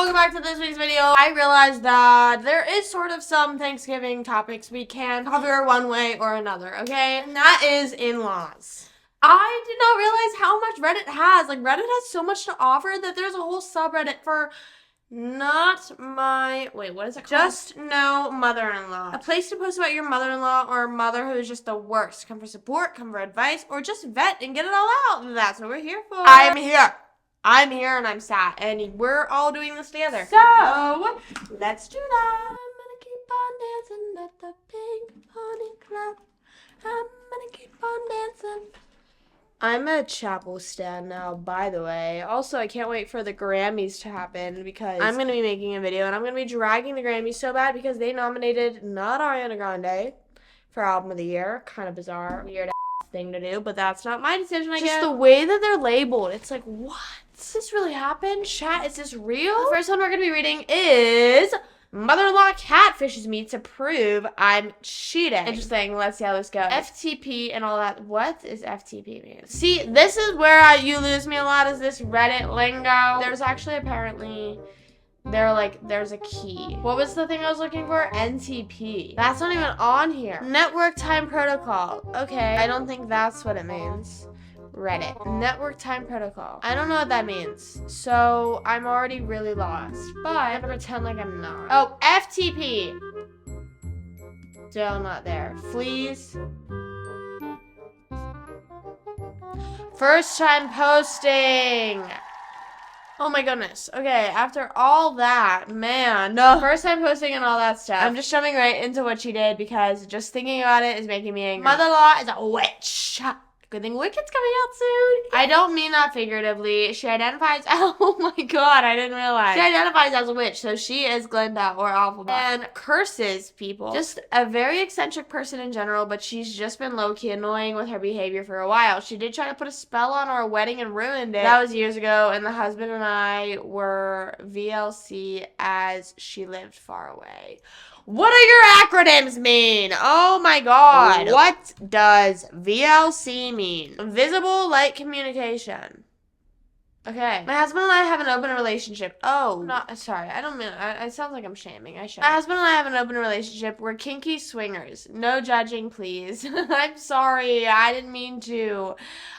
welcome back to this week's video. I realized that there is sort of some Thanksgiving topics we can cover one way or another, okay? And that is in-laws. I did not realize how much Reddit has. Like, Reddit has so much to offer that there's a whole subreddit for what is it called? Just no mother-in-law. A place to post about your mother-in-law or mother who is just the worst. Come for support, come for advice, or just vent and get it all out. That's what we're here for. I'm here and I'm sad, and we're all doing this together. So, let's do that. I'm gonna keep on dancing at the Pink Pony Club. I'm gonna keep on dancing. I'm a Chapel stan now, by the way. Also, I can't wait for the Grammys to happen because I'm going to be making a video and I'm going to be dragging the Grammys so bad because they nominated not Ariana Grande for Album of the Year. Kind of bizarre, weird thing to do, but that's not my decision, I guess. Just the way that they're labeled, it's like, what? Does this really happen? Chat, is this real? The first one we're going to be reading is Mother-in-law catfishes me to prove I'm cheating. Interesting. Let's see how this goes. FTP and all that. What is FTP mean? See, this is where you lose me a lot, is this Reddit lingo. There's actually apparently, there's a key. What was the thing I was looking for? NTP. That's not even on here. Network time protocol. Okay, I don't think that's what it means. Reddit. Network time protocol. I don't know what that means. So I'm already really lost. But I'm gonna pretend like I'm not. Oh, FTP. Still not there. Please. First time posting. Oh my goodness. Okay, after all that, man, no. First time posting and all that stuff. I'm just jumping right into what she did because just thinking about it is making me angry. Mother-in-law is a witch. Good thing Wicked's coming out soon. I don't mean that figuratively. She identifies, oh my god, I didn't realize. She identifies as a witch, so she is Glinda or Alphabet. And curses people. Just a very eccentric person in general, but she's just been low-key annoying with her behavior for a while. She did try to put a spell on our wedding and ruined it. That was years ago, and the husband and I were VLC as she lived far away. What do your acronyms mean? Oh my god. What does VLC mean? Visible light communication. Okay. My husband and I have an open relationship. Oh. Not, sorry. I don't mean, it sounds like I'm shaming. I shouldn't. My husband and I have an open relationship. We're kinky swingers. No judging, please. I'm sorry. I didn't mean to.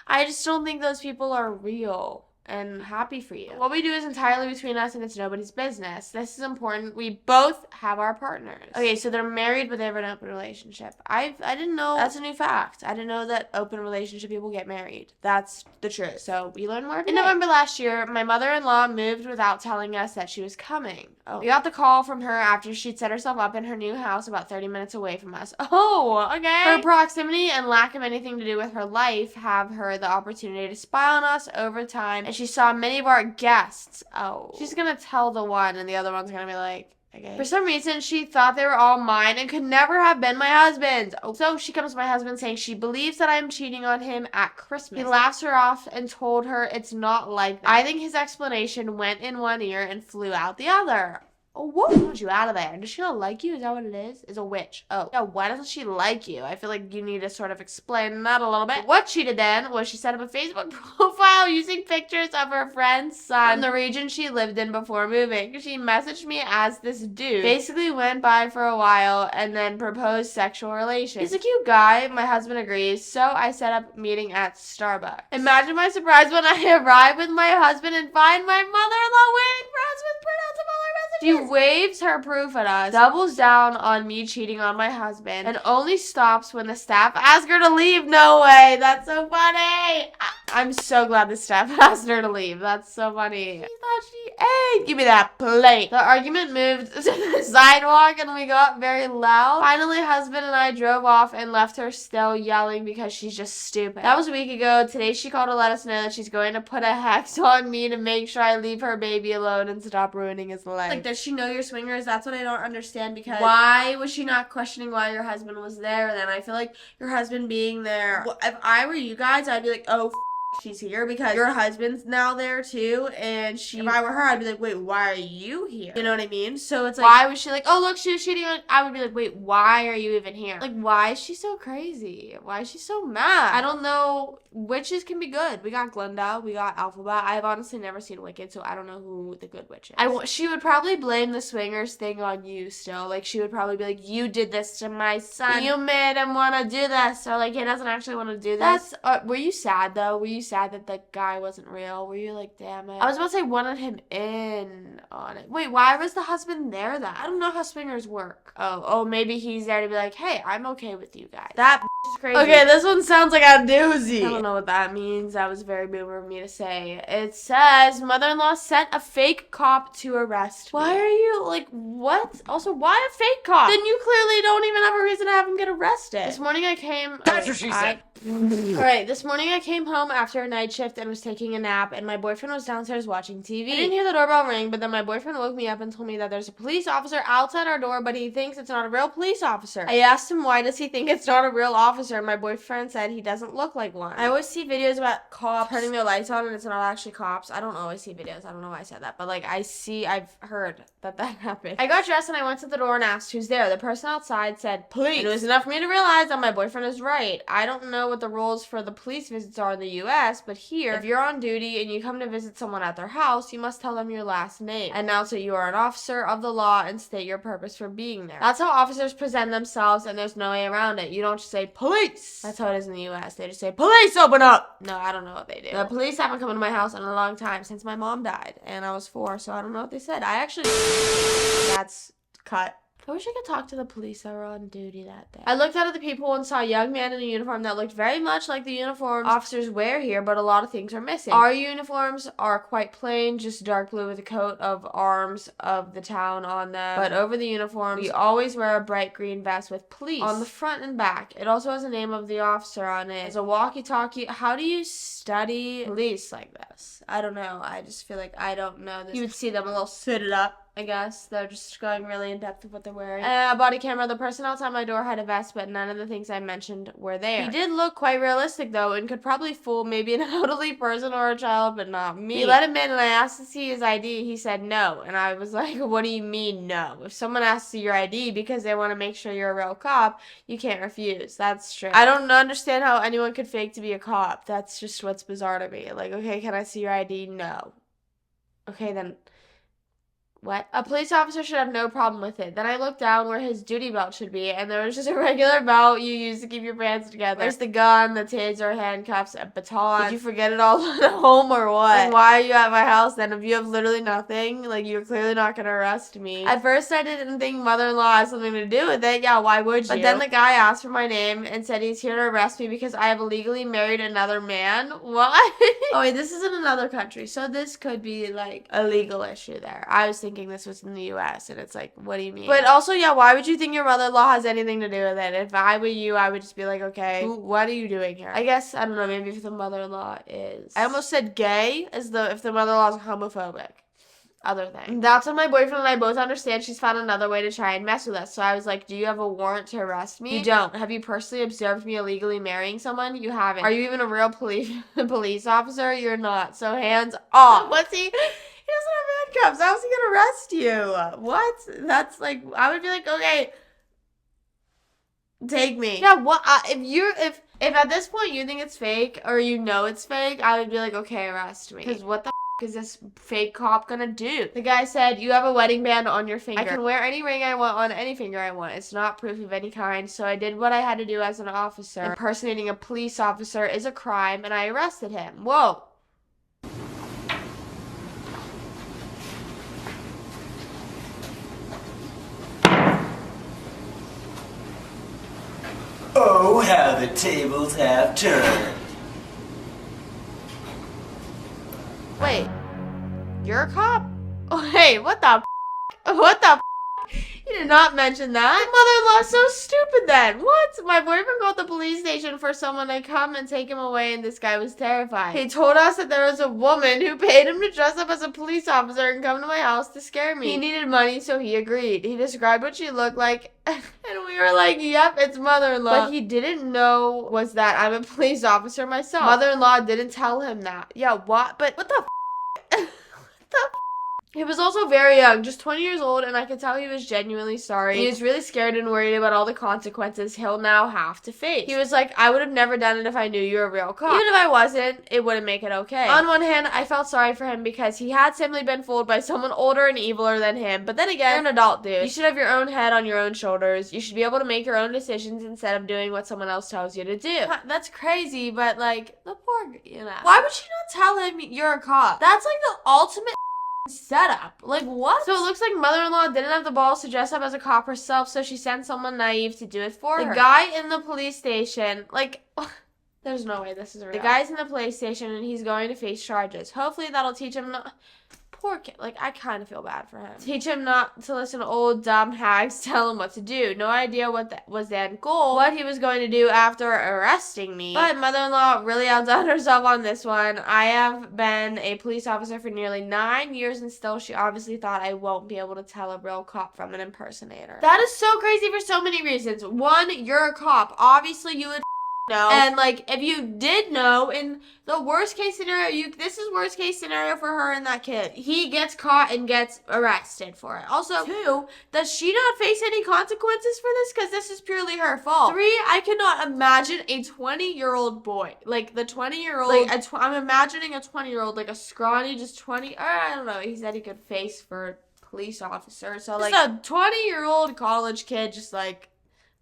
I just don't think those people are real. And happy for you. What we do is entirely between us and it's nobody's business. This is important. We both have our partners. Okay, so they're married, but they have an open relationship. I didn't know. That's a new fact. I didn't know that open relationship people get married. That's the truth. So we learned more. In November last year, my mother-in-law moved without telling us that she was coming. Oh. We got the call from her after she'd set herself up in her new house about 30 minutes away from us. Oh, okay. Her proximity and lack of anything to do with her life have her the opportunity to spy on us over time, and she saw many of our guests. Oh. She's gonna tell the one and the other one's gonna be like, okay. For some reason, she thought they were all mine and could never have been my husband's. Oh. So she comes to my husband saying she believes that I'm cheating on him at Christmas. He laughs her off and told her it's not like that. I think his explanation went in one ear and flew out the other. Oh, what pulled you out of there? Does she not like you? Is that what it is? Is a witch. Oh. Yeah, why doesn't she like you? I feel like you need to sort of explain that a little bit. What she did then was she set up a Facebook profile using pictures of her friend's son from the region she lived in before moving. She messaged me as this dude. Basically went by for a while and then proposed sexual relations. He's a cute guy. My husband agrees. So I set up a meeting at Starbucks. Imagine my surprise when I arrive with my husband and find my mother-in-law waiting for us with printouts of all our messages. She waves her proof at us, doubles down on me cheating on my husband, and only stops when the staff ask her to leave. No way. That's so funny. I'm so glad the staff asked her to leave. That's so funny. She thought she ate. Give me that plate. The argument moved to the sidewalk and we got very loud. Finally, husband and I drove off and left her still yelling because she's just stupid. That was a week ago. Today she called to let us know that she's going to put a hex on me to make sure I leave her baby alone and stop ruining his life. Like, does she know you're swingers? That's what I don't understand, because why was she not questioning why your husband was there then? I feel like your husband being there, if I were you guys, I'd be like, oh, she's here because your husband's now there too, and if I were her, I'd be like, wait, why are you here? You know what I mean? So it's like, why was she like, oh, look, she was cheating on, I would be like, wait, why are you even here? Like, why is she so crazy? Why is she so mad? I don't know. Witches can be good. We got Glinda, we got Alphaba. I've honestly never seen Wicked, so I don't know who the good witch is. She would probably blame the swingers thing on you still. Like, she would probably be like, you did this to my son. You made him want to do this. Or, like, he doesn't actually want to do this. Were you sad, though? Were you sad that the guy wasn't real? Were you like, damn it? I was about to say wanted him in on it. Wait, why was the husband there then? I don't know how swingers work. Oh, maybe he's there to be like, hey, I'm okay with you guys. That is crazy. Okay, this one sounds like a doozy. I don't know what that means. That was very boomer of me to say. It says, mother-in-law sent a fake cop to arrest me. Why are you, like, what? Also, why a fake cop? Then you clearly don't even have a reason to have him get arrested. This morning I came... That's what she said. Alright, this morning I came home after a night shift and was taking a nap, and my boyfriend was downstairs watching TV. I didn't hear the doorbell ring, but then my boyfriend woke me up and told me that there's a police officer outside our door, but he thinks it's not a real police officer. I asked him why does he think it's not a real officer, and my boyfriend said he doesn't look like one. I always see videos about cops turning their lights on and it's not actually cops. I don't always see videos. I don't know why I said that, but like I've heard that happened. I got dressed and I went to the door and asked who's there. The person outside said police. And it was enough for me to realize that my boyfriend is right. I don't know what the rules for the police visits are in the US, but here, if you're on duty and you come to visit someone at their house, you must tell them your last name, announce that you are an officer of the law, and state your purpose for being there. That's how officers present themselves, and there's no way around it. You don't just say police. That's how it is in the US. They just say police, open up. No, I don't know what they do. The police haven't come into my house in a long time since my mom died, and I was 4, so I don't know what they said. That's cut. I wish I could talk to the police that were on duty that day. I looked out at the people and saw a young man in a uniform that looked very much like the uniforms officers wear here, but a lot of things are missing. Our uniforms are quite plain, just dark blue with a coat of arms of the town on them. But over the uniforms, we always wear a bright green vest with police on the front and back. It also has the name of the officer on it. It's a walkie-talkie. How do you study police like this? I don't know. I just feel like I don't know this. You would see them a little suited up. I guess they're just going really in depth with what they're wearing. A body camera. The person outside my door had a vest, but none of the things I mentioned were there. He did look quite realistic, though, and could probably fool maybe an elderly person or a child, but not me. He let him in, and I asked to see his ID. He said no, and I was like, what do you mean no? If someone asks you your ID because they want to make sure you're a real cop, you can't refuse. That's true. I don't understand how anyone could fake to be a cop. That's just what's bizarre to me. Like, okay, can I see your ID? No. Okay, then... What? A police officer should have no problem with it. Then I looked down where his duty belt should be, and there was just a regular belt you use to keep your pants together. There's the gun, the taser, handcuffs, a baton. Did you forget it all at home or what? Like, why are you at my house then if you have literally nothing? Like, you're clearly not gonna arrest me. At first, I didn't think mother-in-law had something to do with it. Yeah, why would you? But then the guy asked for my name and said he's here to arrest me because I have illegally married another man. What? Oh, wait, this is in another country, so this could be, like, a legal issue there. I was thinking this was in the US, and it's like, what do you mean? But also, yeah, why would you think your mother-in-law has anything to do with it? If I were you, I would just be like, okay, what are you doing here? I guess, I don't know, maybe if the mother-in-law is... I almost said gay, if the mother-in-law is homophobic. Other thing. That's when my boyfriend and I both understand she's found another way to try and mess with us. So I was like, do you have a warrant to arrest me? You don't. Have you personally observed me illegally marrying someone? You haven't. Are you even a real police officer? You're not. So hands off. What's he... He doesn't have handcuffs. How's he gonna arrest you? What? That's like, I would be like, okay, take me. Yeah, what? If at this point you think it's fake or you know it's fake, I would be like, okay, arrest me. Because what the is this fake cop gonna do? The guy said, you have a wedding band on your finger. I can wear any ring I want on any finger I want. It's not proof of any kind. So I did what I had to do as an officer. Impersonating a police officer is a crime, and I arrested him. Whoa. Oh, how the tables have turned. Wait, you're a cop? Oh, hey, what the f***? What the f***? He did not mention that. My mother-in-law's so stupid then. What? My boyfriend called the police station for someone to come and take him away, and this guy was terrified. He told us that there was a woman who paid him to dress up as a police officer and come to my house to scare me. He needed money, so he agreed. He described what she looked like, and we were like, yep, it's mother-in-law. What he didn't know was that I'm a police officer myself. Mother-in-law didn't tell him that. Yeah, what? But what the what the He was also very young, just 20 years old, and I could tell he was genuinely sorry. He was really scared and worried about all the consequences he'll now have to face. He was like, I would have never done it if I knew you were a real cop. Even if I wasn't, it wouldn't make it okay. On one hand, I felt sorry for him because he had simply been fooled by someone older and eviler than him. But then again, you're an adult, dude. You should have your own head on your own shoulders. You should be able to make your own decisions instead of doing what someone else tells you to do. That's crazy, but like, the poor, Why would she not tell him you're a cop? That's like the ultimate setup. Like, what? So it looks like mother-in-law didn't have the balls to dress up as a cop herself, so she sent someone naive to do it for her. The guy in the police station, like, there's no way this is real. The guy's in the police station and he's going to face charges. Hopefully that'll teach him not... Poor kid. Like, I kind of feel bad for him. Teach him not to listen to old dumb hags tell him what to do. No idea what was the end goal, what he was going to do after arresting me. But mother-in-law really outdone herself on this one. I have been a police officer for nearly 9 years, and still she obviously thought I won't be able to tell a real cop from an impersonator. That is so crazy for so many reasons. One, you're a cop. Obviously you would know. And like, if you did know, in the worst case scenario, this is worst case scenario for her and that kid. He gets caught and gets arrested for it. Also, 2, does she not face any consequences for this? Because this is purely her fault. 3, I cannot imagine a 20-year-old boy. Like, the 20-year-old, like, I'm imagining a 20-year-old, like a scrawny, just 20, I don't know, he said he could face for police officer. So like, a 20-year-old college kid just like,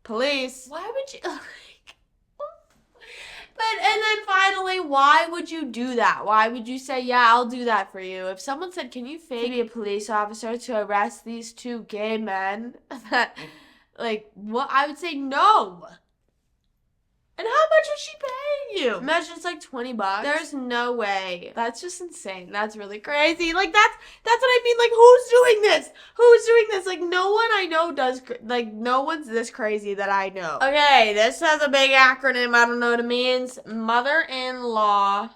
police. Why would you... and then finally, why would you do that? Why would you say, yeah, I'll do that for you? If someone said, can you fake to be a police officer to arrest these 2 gay men? Like, what? I would say no. And how much was she paying you? Imagine it's like $20. There's no way. That's just insane. That's really crazy. Like, that's what I mean. Like, who's doing this? Who's doing this? Like, no one I know does, like, no one's this crazy that I know. Okay, this has a big acronym. I don't know what it means. Mother-in-law,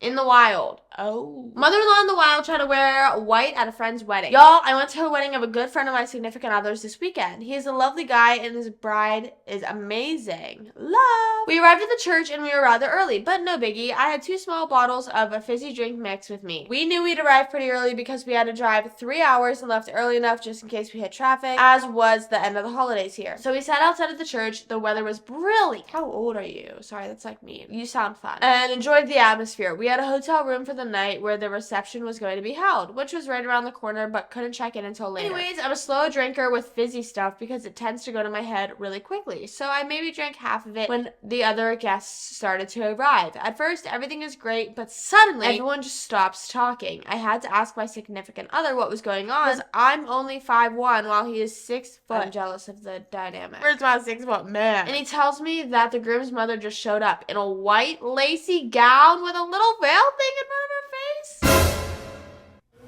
in the wild. Oh. Mother-in-law in the wild tried to wear white at a friend's wedding. Y'all, I went to a wedding of a good friend of my significant other's this weekend. He's a lovely guy and his bride is amazing. Love. We arrived at the church and we were rather early, but no biggie. I had 2 small bottles of a fizzy drink mix with me. We knew we'd arrived pretty early because we had to drive 3 hours and left early enough just in case we hit traffic, as was the end of the holidays here. So we sat outside of the church. The weather was brilliant. How old are you? Sorry, that's like me. You sound fun. And enjoyed the atmosphere. We had a hotel room for the night where the reception was going to be held, which was right around the corner, but couldn't check in until later. Anyways, I'm a slow drinker with fizzy stuff because it tends to go to my head really quickly, so I maybe drank half of it when the other guests started to arrive. At first, everything is great, but suddenly, everyone just stops talking. I had to ask my significant other what was going on, because I'm only 5'1", while he is 6 foot. I'm jealous of the dynamic. Where's my 6-foot man? And he tells me that the groom's mother just showed up in a white lacy gown with a little veil thing in front of her face.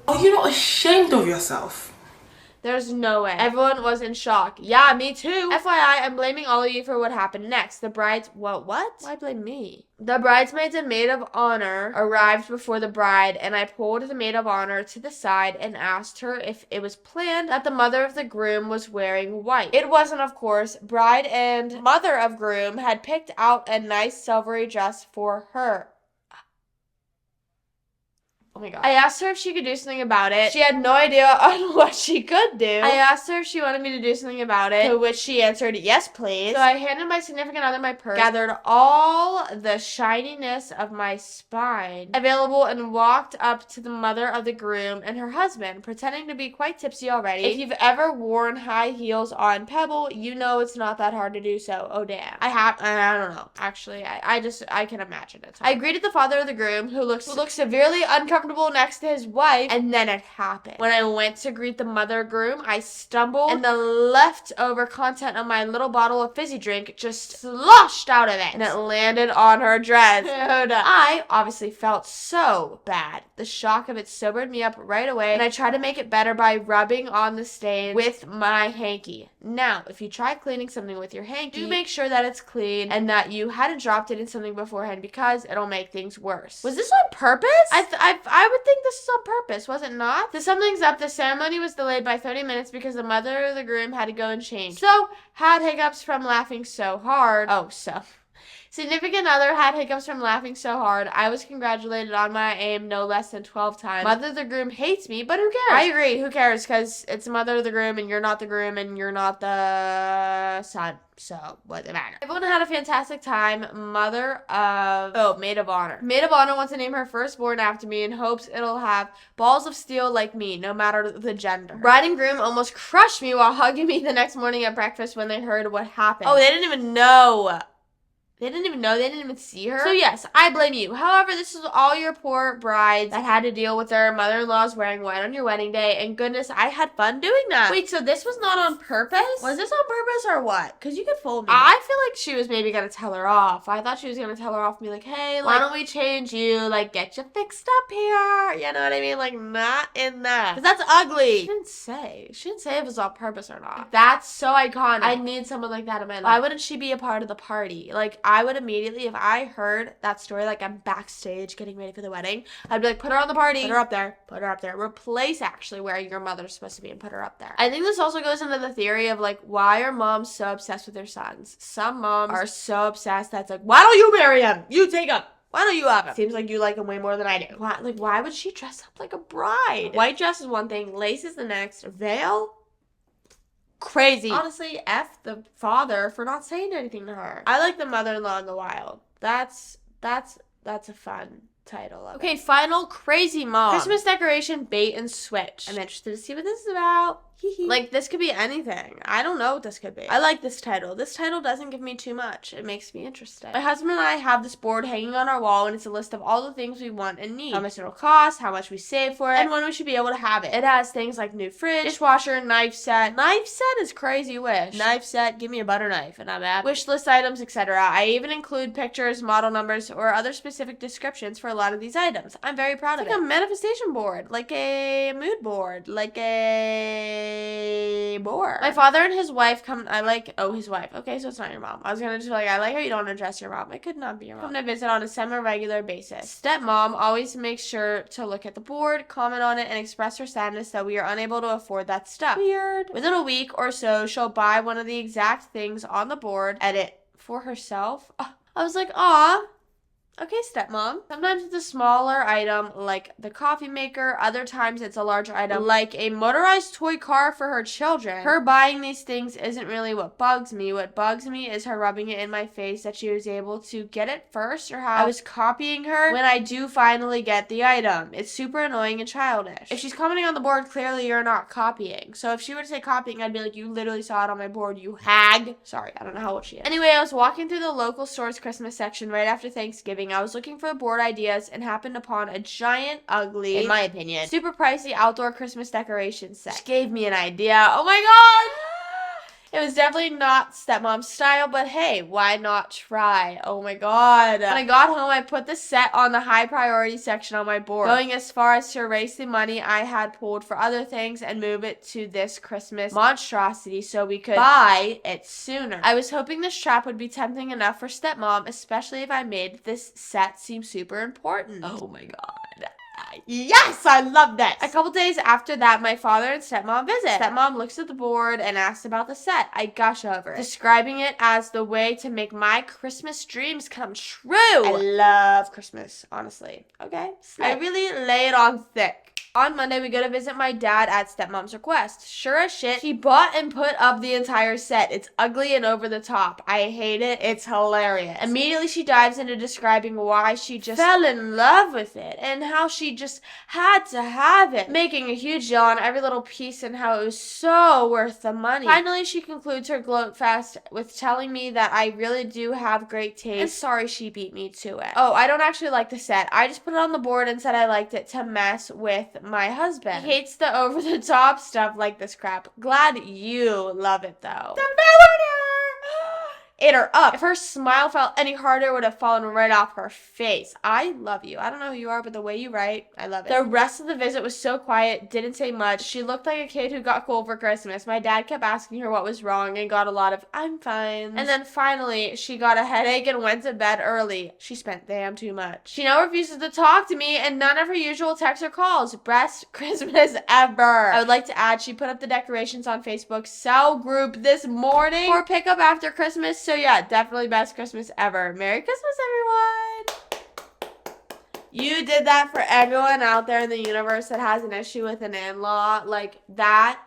Are you not ashamed of yourself? There's no way. Everyone was in shock. Yeah, me too. FYI, I'm blaming all of you for what happened next. The brides... What? Why blame me? The bridesmaids and maid of honor arrived before the bride, and I pulled the maid of honor to the side and asked her if it was planned that the mother of the groom was wearing white. It wasn't, of course. Bride and mother of groom had picked out a nice silvery dress for her. Oh my god. I asked her if she could do something about it. She had no idea on what she could do. I asked her if she wanted me to do something about it, to which she answered, yes, please. So I handed my significant other my purse, gathered all the shininess of my spine available, and walked up to the mother of the groom and her husband, pretending to be quite tipsy already. If you've ever worn high heels on Pebble, you know it's not that hard to do so. Oh, damn. I don't know. Actually, I can imagine it. I greeted the father of the groom, who looked severely uncomfortable comfortable next to his wife, and then it happened. When I went to greet the mother groom, I stumbled, and the leftover content of my little bottle of fizzy drink just sloshed out of it, and it landed on her dress. Dude, I obviously felt so bad. The shock of it sobered me up right away, and I tried to make it better by rubbing on the stain with my hanky. Now, if you try cleaning something with your hanky, do make sure that it's clean and that you hadn't dropped it in something beforehand, because it'll make things worse. Was this on purpose? I would think this is on purpose, was it not? To sum things up, the ceremony was delayed by 30 minutes because the mother of the groom had to go and change. So, had hiccups from laughing so hard. Significant other had hiccups from laughing so hard. I was congratulated on my aim no less than 12 times. Mother of the groom hates me, but who cares? I agree, who cares? Because it's the mother of the groom, and you're not the groom, and you're not the son. So, what the matter? Everyone had a fantastic time. Maid of honor. Maid of honor wants to name her firstborn after me and hopes it'll have balls of steel like me, no matter the gender. Bride and groom almost crushed me while hugging me the next morning at breakfast when they heard what happened. Oh, they didn't even know. They didn't even see her. So yes, I blame you. However, this is all your poor brides that had to deal with their mother-in-laws wearing white on your wedding day. And goodness, I had fun doing that. Wait, so this was not on purpose? Was this on purpose or what? Because you could fool me. I feel like she was maybe going to tell her off. I thought she was going to tell her off and be like, hey, why don't we change you? Like, get you fixed up here. You know what I mean? Like, not in that. Because that's ugly. She didn't say if it was on purpose or not. That's so iconic. I need someone like that in my life. Why wouldn't she be a part of the party? Like, I would immediately, if I heard that story, like I'm backstage getting ready for the wedding, I'd be like, put her on the party, put her up there, put her up there. Replace actually where your mother's supposed to be and put her up there. I think this also goes into the theory of like, why are moms so obsessed with their sons? Some moms are so obsessed that's like, why don't you marry him? You take him. Why don't you have him? Seems like you like him way more than I do. Why would she dress up like a bride? White dress is one thing, lace is the next, veil? Crazy. Honestly, F the father for not saying anything to her. I like the mother-in-law in the wild. That's a fun title. Okay, final crazy mom. Christmas decoration bait and switch. I'm interested to see what this is about. Like, this could be anything. I don't know what this could be. I like this title. This title doesn't give me too much. It makes me interested. My husband and I have this board hanging on our wall, and it's a list of all the things we want and need. How much it'll cost, how much we save for it, and when we should be able to have it. It has things like new fridge, dishwasher, knife set. Knife set is crazy wish. Knife set, give me a butter knife, and I'm at. Wish list items, etc. I even include pictures, model numbers, or other specific descriptions for a lot of these items. I'm very proud of it. Like a manifestation board, like a mood board, like a board. My father and his wife his wife. Okay, so it's not your mom. I was gonna just be like, I like how you don't address your mom. It could not be your mom. Come to visit on a semi-regular basis. Stepmom always makes sure to look at the board, comment on it, and express her sadness that we are unable to afford that stuff. Weird. Within a week or so, she'll buy one of the exact things on the board, edit for herself. I was like, aw. Okay, stepmom. Sometimes it's a smaller item like the coffee maker. Other times it's a larger item like a motorized toy car for her children. Her buying these things isn't really what bugs me. What bugs me is her rubbing it in my face that she was able to get it first, or how I was copying her when I do finally get the item. It's super annoying and childish. If she's commenting on the board, clearly you're not copying. So if she were to say copying, I'd be like, you literally saw it on my board, you hag. Sorry, I don't know how old she is. Anyway, I was walking through the local store's Christmas section right after Thanksgiving. I was looking for board ideas and happened upon a giant, ugly, in my opinion, super pricey outdoor Christmas decoration set. Which gave me an idea. Oh my god! It was definitely not stepmom's style, but hey, why not try? Oh my god. When I got home, I put the set on the high priority section on my board, going as far as to erase the money I had pulled for other things and move it to this Christmas monstrosity so we could buy it sooner. I was hoping this trap would be tempting enough for stepmom, especially if I made this set seem super important. Oh my god. Yes, I love this. A couple days after that, my father and stepmom visit. Stepmom looks at the board and asks about the set. I gush over it, describing it as the way to make my Christmas dreams come true. I love Christmas, honestly. Okay. I really lay it on thick. On Monday, we go to visit my dad at stepmom's request. Sure as shit, she bought and put up the entire set. It's ugly and over the top. I hate it. It's hilarious. Immediately, she dives into describing why she just fell in love with it and how she just had to have it, making a huge deal on every little piece and how it was so worth the money. Finally, she concludes her gloat fest with telling me that I really do have great taste and sorry she beat me to it. Oh, I don't actually like the set. I just put it on the board and said I liked it to mess with my husband. He hates the over-the-top stuff like this crap. Glad you love it, though. The ate her up. If her smile felt any harder, it would have fallen right off her face. I love you. I don't know who you are, but the way you write, I love it. The rest of the visit was so quiet, didn't say much. She looked like a kid who got cold for Christmas. My dad kept asking her what was wrong and got a lot of, I'm fine. And then finally, she got a headache and went to bed early. She spent damn too much. She now refuses to talk to me and none of her usual texts or calls. Best Christmas ever. I would like to add, she put up the decorations on Facebook cell group this morning for pickup after Christmas. So yeah, definitely best Christmas ever. Merry Christmas, everyone. You did that for everyone out there in the universe that has an issue with an in-law. Like that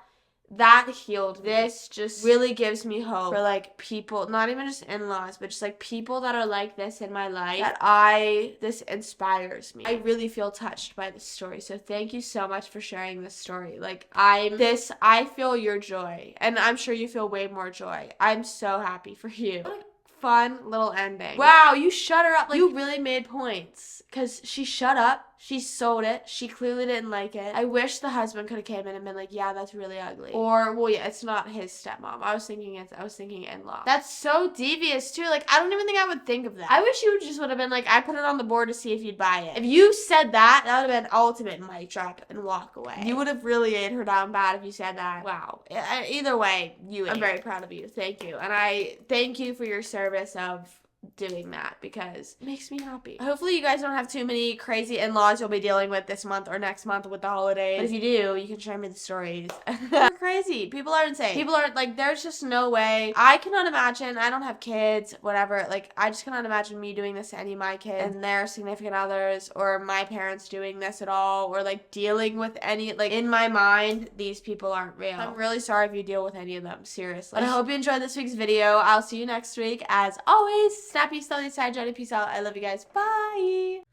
healed. This just really gives me hope for like people, not even just in-laws, but just like people that are like this in my life this inspires me. I really feel touched by this story. So thank you so much for sharing this story. Like I feel your joy and I'm sure you feel way more joy. I'm so happy for you. What a fun little ending. Wow, you shut her up. Like you really made points because she shut up. She sold it. She clearly didn't like it. I wish the husband could have came in and been like, yeah, that's really ugly. Or, well, yeah, it's not his stepmom. I was thinking in-law. That's so devious, too. Like, I don't even think I would think of that. I wish you just would have been like, I put it on the board to see if you'd buy it. If you said that, that would have been ultimate mic drop and walk away. You would have really ate her down bad if you said that. Wow. Either way, I'm very proud of you. Thank you. And I thank you for your service of doing that because it makes me happy. Hopefully you guys don't have too many crazy in-laws you'll be dealing with this month or next month with the holidays. But if you do, you can share me the stories. They're crazy. People are insane. People are like, there's just no way. I cannot imagine. I don't have kids, whatever. Like, I just cannot imagine me doing this to any of my kids and their significant others or my parents doing this at all or like dealing with any, like in my mind, these people aren't real. I'm really sorry if you deal with any of them. Seriously. But I hope you enjoyed this week's video. I'll see you next week. As always, snappy, slowly, side, Johnny. Peace out. I love you guys. Bye.